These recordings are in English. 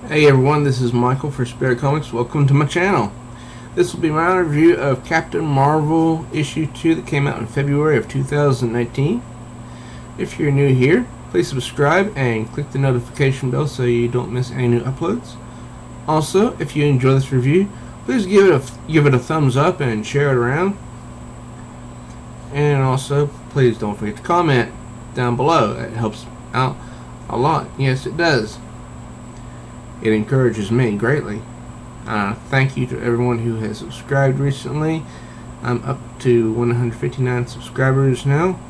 Hey everyone, this is Michael for Spirit Comics. Welcome to my channel. This will be my review of Captain Marvel issue 2 that came out in February of 2019. If you're new here, please subscribe and click the notification bell so you don't miss any new uploads. Also, if you enjoy this review, please give it a thumbs up and share it around. And also, please don't forget to comment down below. It helps out a lot. Yes, it does. It encourages me greatly. Thank you to everyone who has subscribed recently. I'm up to 159 subscribers now.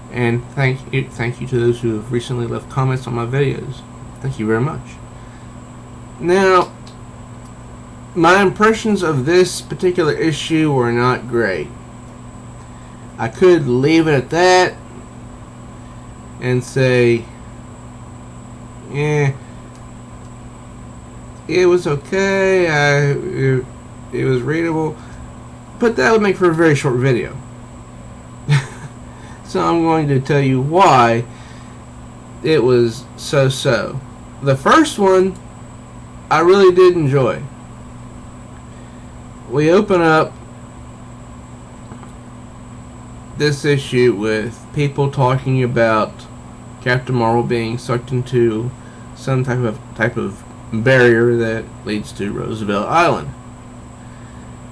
And thank you to those who have recently left comments on my videos. Thank you very much. Now, my impressions of this particular issue were not great. I could leave it at that and say, it was okay, it was readable, but that would make for a very short video. So I'm going to tell you why it was so-so. The first one, I really did enjoy. We open up this issue with people talking about Captain Marvel being sucked into some type of barrier that leads to Roosevelt Island,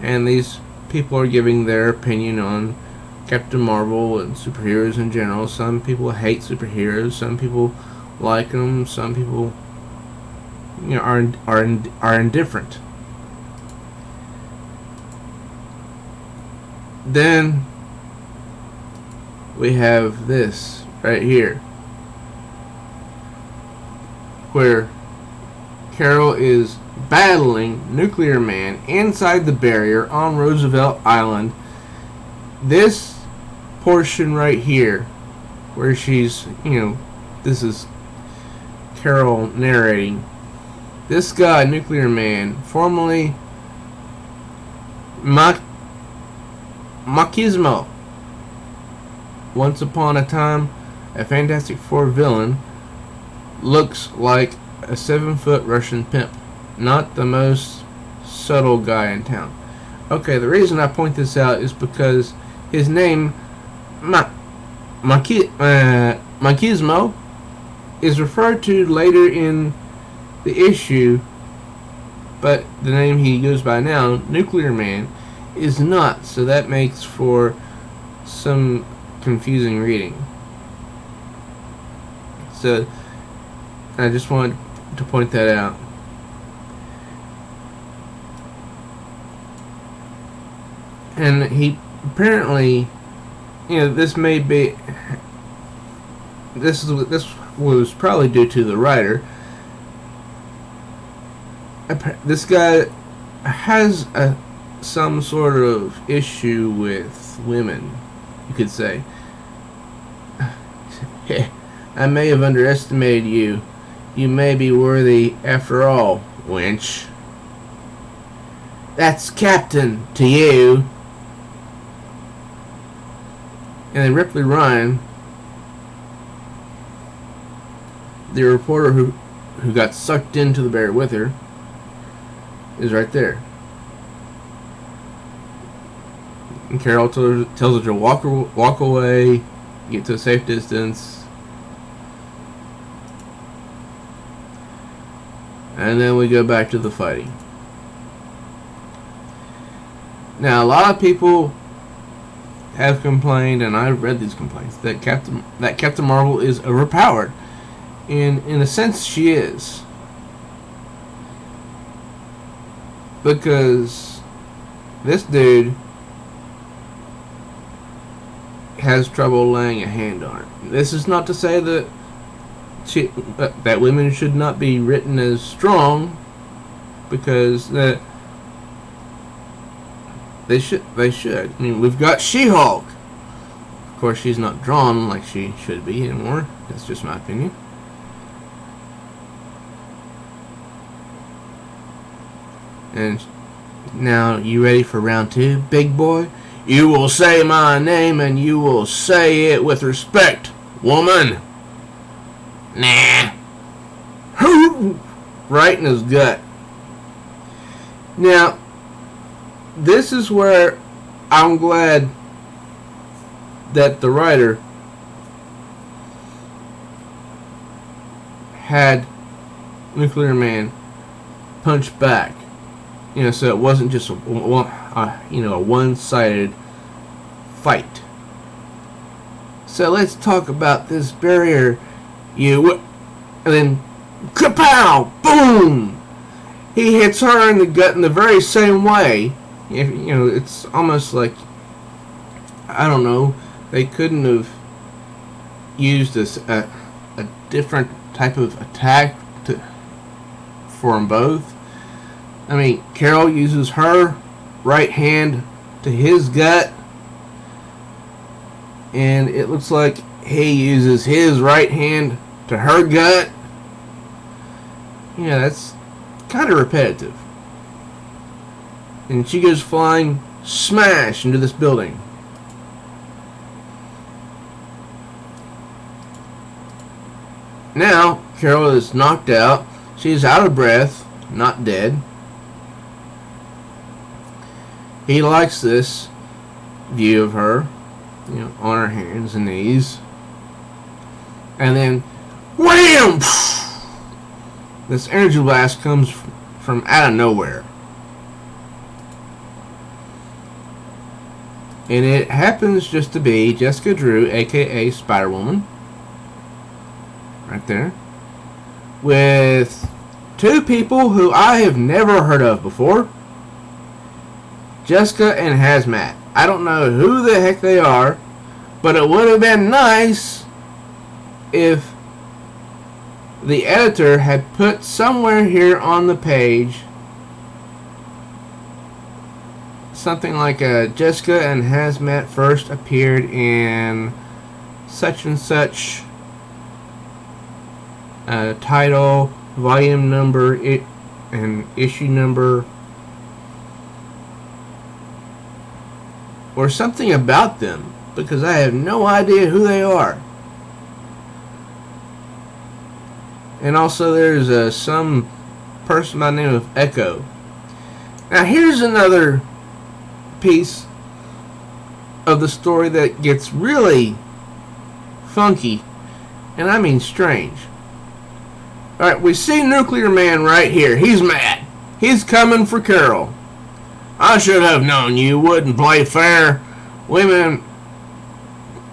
and these people are giving their opinion on Captain Marvel and superheroes in general. Some people hate superheroes, some people like them, some people, are indifferent. Then we have this right here, where Carol is battling Nuclear Man inside the barrier on Roosevelt Island. This portion right here, where she's, this is Carol narrating. This guy, Nuclear Man, formerly Machismo, once upon a time a Fantastic Four villain, looks like a 7-foot Russian pimp. Not the most subtle guy in town. Okay, the reason I point this out is because his name, Machismo, is referred to later in the issue, but the name he goes by now, Nuclear Man, is not, so that makes for some confusing reading. So I just wanted to point that out. And he apparently, this was probably due to the writer. This guy has some sort of issue with women, you could say. I may have underestimated you. You may be worthy after all, wench. That's Captain to you. And then Ripley Ryan, the reporter who got sucked into the barrier with her, is right there. And Carol tells her to walk away, get to a safe distance. And then we go back to the fighting. Now, a lot of people have complained, and I've read these complaints, that Captain Marvel is overpowered. And in a sense, she is. Because this dude has trouble laying a hand on her. This is not to say that that women should not be written as strong, because they should. I mean, we've got She-Hulk. Of course, she's not drawn like she should be anymore. That's just my opinion. And now, you ready for round 2, big boy? You will say my name, and you will say it with respect, woman. Nah. right in his gut. Now, this is where I'm glad that the writer had Nuclear Man punch back. So it wasn't just a one-sided fight. So let's talk about this barrier. And then, kapow! Boom! He hits her in the gut in the very same way. It's almost like, I don't know, they couldn't have used a different type of attack for them both. I mean, Carol uses her right hand to his gut, and it looks like he uses his right hand to her gut. That's kind of repetitive. And she goes flying smash into this building. Now, Carol is knocked out. She's out of breath, not dead. He likes this view of her, on her hands and knees. And then, wham! This energy blast comes from out of nowhere. And it happens just to be Jessica Drew, aka Spider-Woman, right there, with two people who I have never heard of before. Jessica and Hazmat. I don't know who the heck they are, but it would have been nice if the editor had put somewhere here on the page something like Jessica and Hazmat first appeared in such and such title, volume number, and issue number, or something about them, because I have no idea who they are. And also there's some person by the name of Echo. Now here's another piece of the story that gets really funky, and I mean strange. Alright, we see Nuclear Man right here. He's mad. He's coming for Carol. I should have known you wouldn't play fair. Women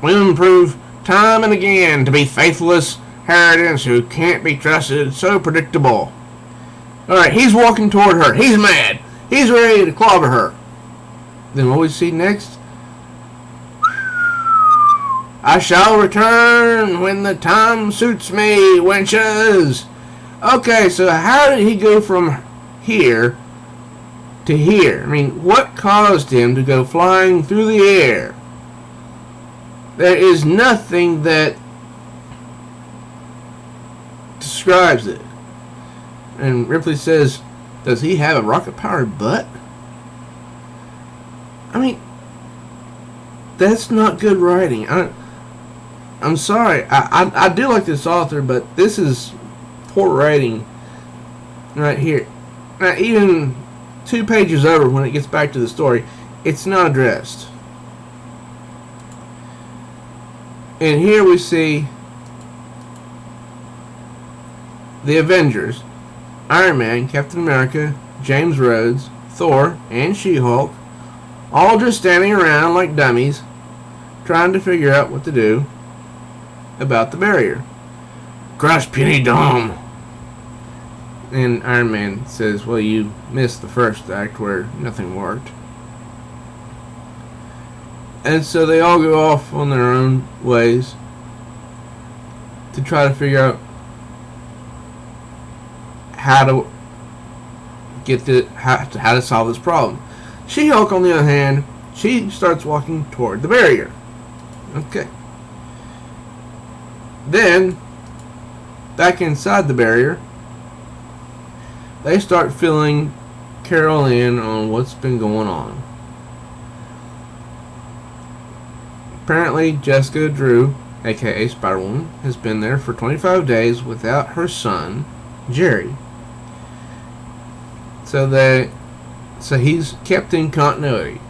prove time and again to be faithless harridans who can't be trusted, so predictable. Alright, he's walking toward her. He's mad. He's ready to clobber her. Then what we see next? I shall return when the time suits me, wenches. Okay, so how did he go from here to here? I mean, what caused him to go flying through the air? There is nothing that describes it. And Ripley says, does he have a rocket-powered butt? I mean, that's not good writing. I'm sorry. I do like this author, but this is poor writing right here. Now, even 2 pages over, when it gets back to the story, it's not addressed. And here we see the Avengers, Iron Man, Captain America, James Rhodes, Thor, and She-Hulk, all just standing around like dummies, trying to figure out what to do about the barrier. Crush puny dome. And Iron Man says, well, you missed the first act where nothing worked. And so they all go off on their own ways to try to figure out how to get how to solve this problem. She-Hulk, on the other hand, she starts walking toward the barrier. Okay. Then, back inside the barrier, they start filling Carol in on what's been going on. Apparently, Jessica Drew, aka Spider-Woman, has been there for 25 days without her son, Jerry. So he's kept in continuity.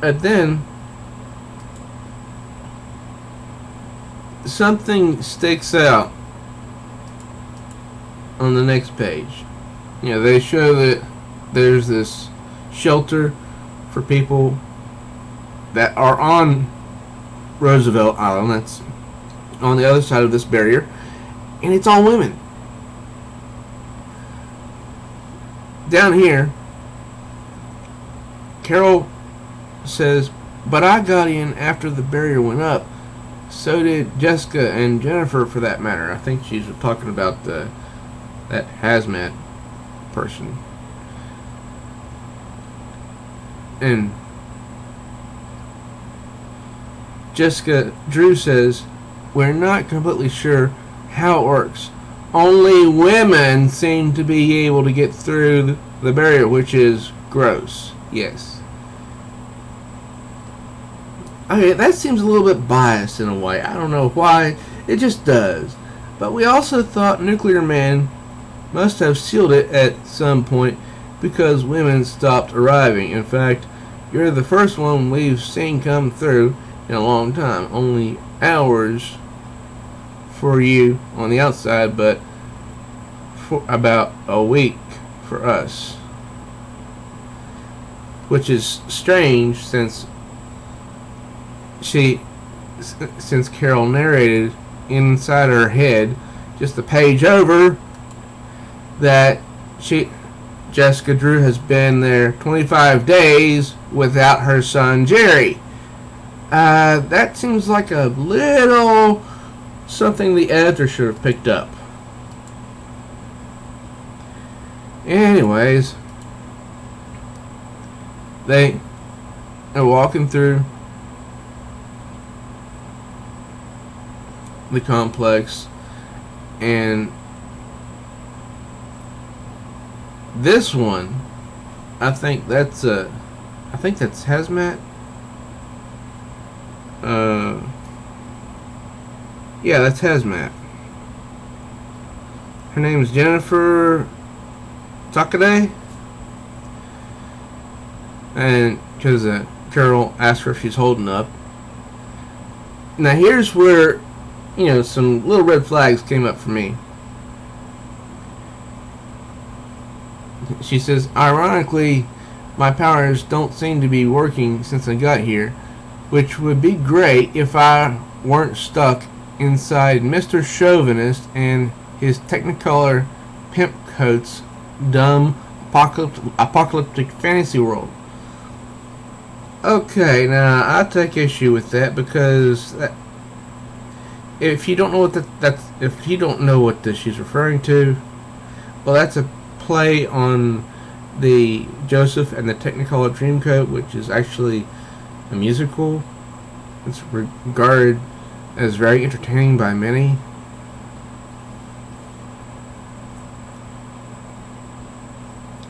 And then something sticks out on the next page. They show that there's this shelter for people that are on Roosevelt Island. That's on the other side of this barrier, and it's all women. Down here, Carol says, "But I got in after the barrier went up. So did Jessica and Jennifer, for that matter." I think she's talking about that hazmat person. And Jessica Drew says, "We're not completely sure how it works. Only women seem to be able to get through the barrier, which is gross." Yes. Okay, that seems a little bit biased in a way. I don't know why. It just does. But we also thought Nuclear Man must have sealed it at some point because women stopped arriving. In fact, you're the first one we've seen come through in a long time. Only hours for you on the outside, but for about a week for us. Which is strange since Carol narrated inside her head just a page over that Jessica Drew has been there 25 days without her son Jerry. That seems like a little something the editor should have picked up. Anyways, they are walking through the complex, and this one, I think that's hazmat. Yeah, that's hazmat. Her name is Jennifer Takade, and because Carol asked her if she's holding up. Now here's where some little red flags came up for me. She says, "Ironically, my powers don't seem to be working since I got here, which would be great if I weren't stuck inside Mr. Chauvinist and his Technicolor pimp coat's dumb apocalyptic fantasy world." Okay, now I take issue with that because if you don't know what she's referring to, well, that's a play on the Joseph and the Technicolor Dreamcoat, which is actually a musical. It's regarded as very entertaining by many.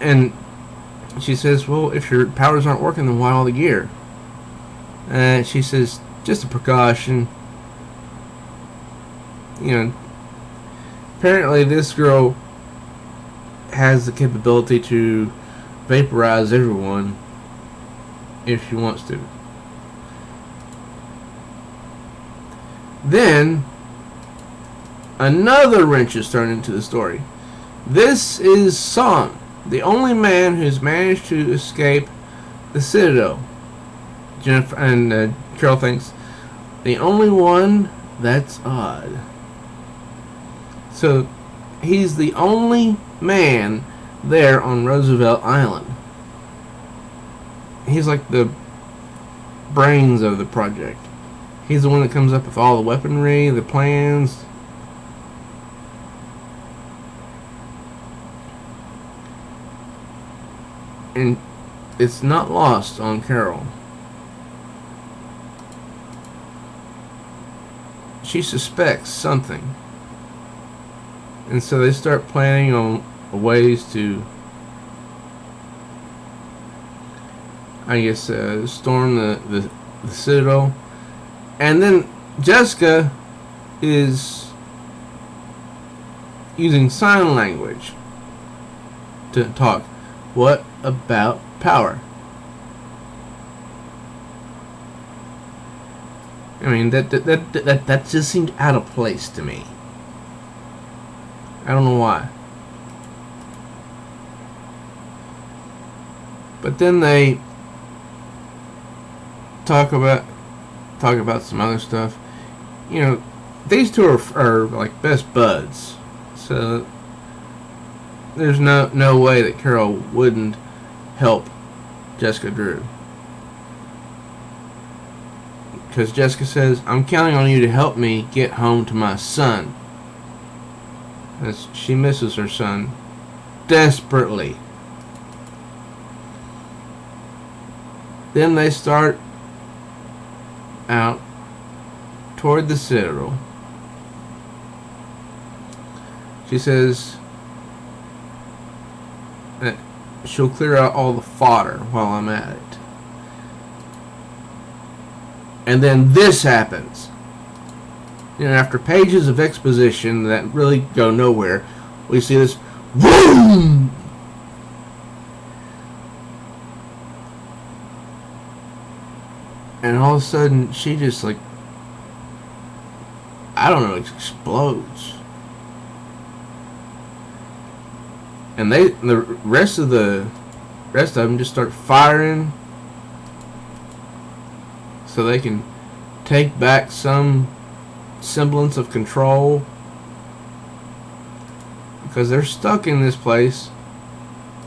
And she says, "Well, if your powers aren't working, then why all the gear?" And she says, "Just a precaution. Apparently this girl has the capability to vaporize everyone if she wants to." Then another wrench is thrown into the story. This is Song, the only man who's managed to escape the Citadel. Jennifer and Carol thinks, the only one? That's odd. So he's the only man there on Roosevelt Island. He's like the brains of the project. He's the one that comes up with all the weaponry, the plans. And it's not lost on Carol. She suspects something. And so they start planning on ways to, storm the Citadel. And then Jessica is using sign language to talk. What about power? I mean, that just seemed out of place to me. I don't know why. But then they talk about some other stuff. You know, these two are like best buds. So there's no way that Carol wouldn't help Jessica Drew. Because Jessica says, I'm counting on you to help me get home to my son. As she misses her son desperately. Then they start out toward the Citadel. She says that she'll clear out all the fodder while I'm at it. And then this happens. You know, after pages of exposition that really go nowhere, we see this boom. And all of a sudden, she just like, I don't know, explodes. And the rest of them just start firing, so they can take back some semblance of control, because they're stuck in this place,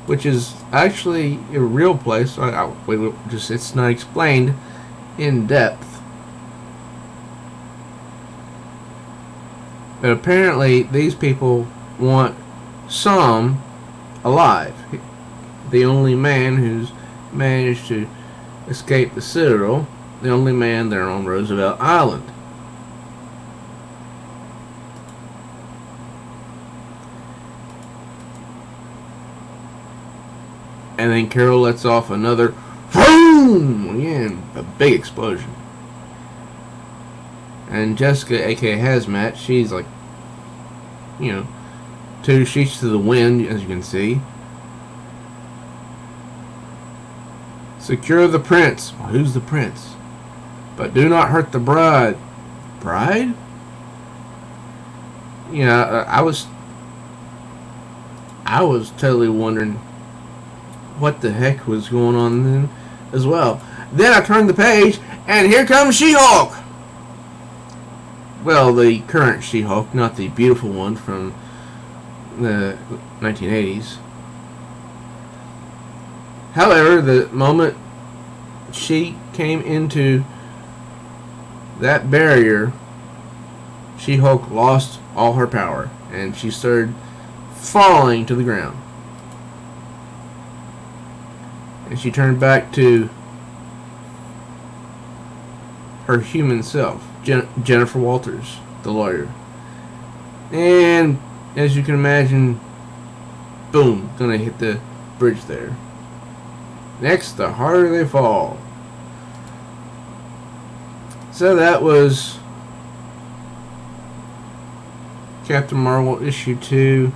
which is actually a real place. It's not explained in depth, but apparently these people want Sam alive, the only man who's managed to escape the Citadel, the only man there on Roosevelt Island. And then Carol lets off another boom! Again, a big explosion. And Jessica, aka Hazmat, she's like, you know, 2 sheets to the wind, as you can see. Secure the prince. Well, who's the prince? But do not hurt the bride. Bride? You know, I was totally wondering what the heck was going on then as well. Then I turned the page, and here comes She-Hulk! Well, the current She-Hulk, not the beautiful one from the 1980s. However, the moment she came into that barrier, She-Hulk lost all her power, and she started falling to the ground. And she turned back to her human self, Jennifer Walters, the lawyer. And as you can imagine, boom, gonna hit the bridge there. Next, the harder they fall. So that was Captain Marvel issue 2.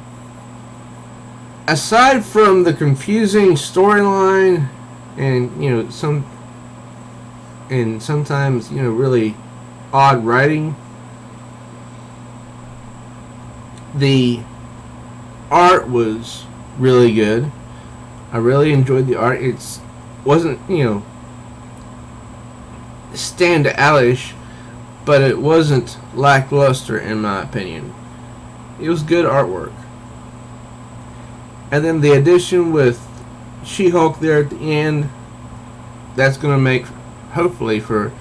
Aside from the confusing storyline and, you know, sometimes, you know, really odd writing, the art was really good. I really enjoyed the art. It wasn't, you know, stand-out-ish, but it wasn't lackluster in my opinion. It was good artwork. And then the addition with She-Hulk there at the end, that's going to make, hopefully, for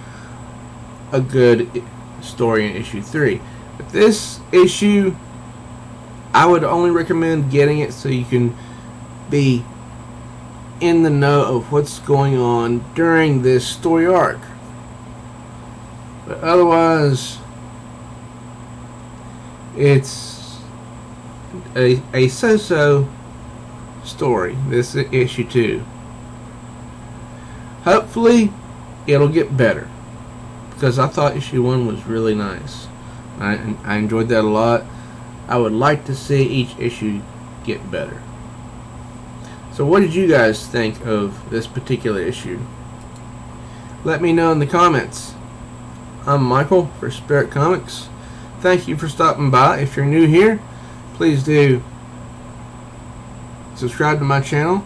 a good story in issue 3. But this issue, I would only recommend getting it so you can be in the know of what's going on during this story arc. But otherwise, it's a so-so story, this issue 2. Hopefully it'll get better, because I thought issue 1 was really nice. I enjoyed that a lot. I would like to see each issue get better. So what did you guys think of this particular issue? Let me know in the comments. I'm Michael for Spirit Comics. Thank you for stopping by. If you're new here, please do subscribe to my channel.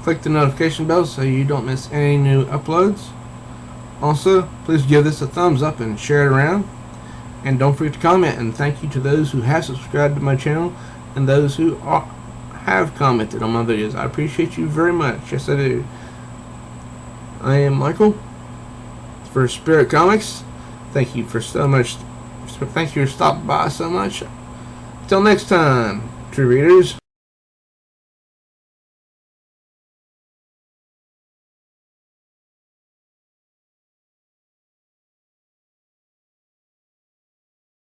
Click the notification bell so you don't miss any new uploads. Also, please give this a thumbs up and share it around. And don't forget to comment. And thank you to those who have subscribed to my channel and those who have commented on my videos. I appreciate you very much. Yes, I do. I am Michael for Spirit Comics. Thank you for so much. Thank you for stopping by so much. Until next time, true readers.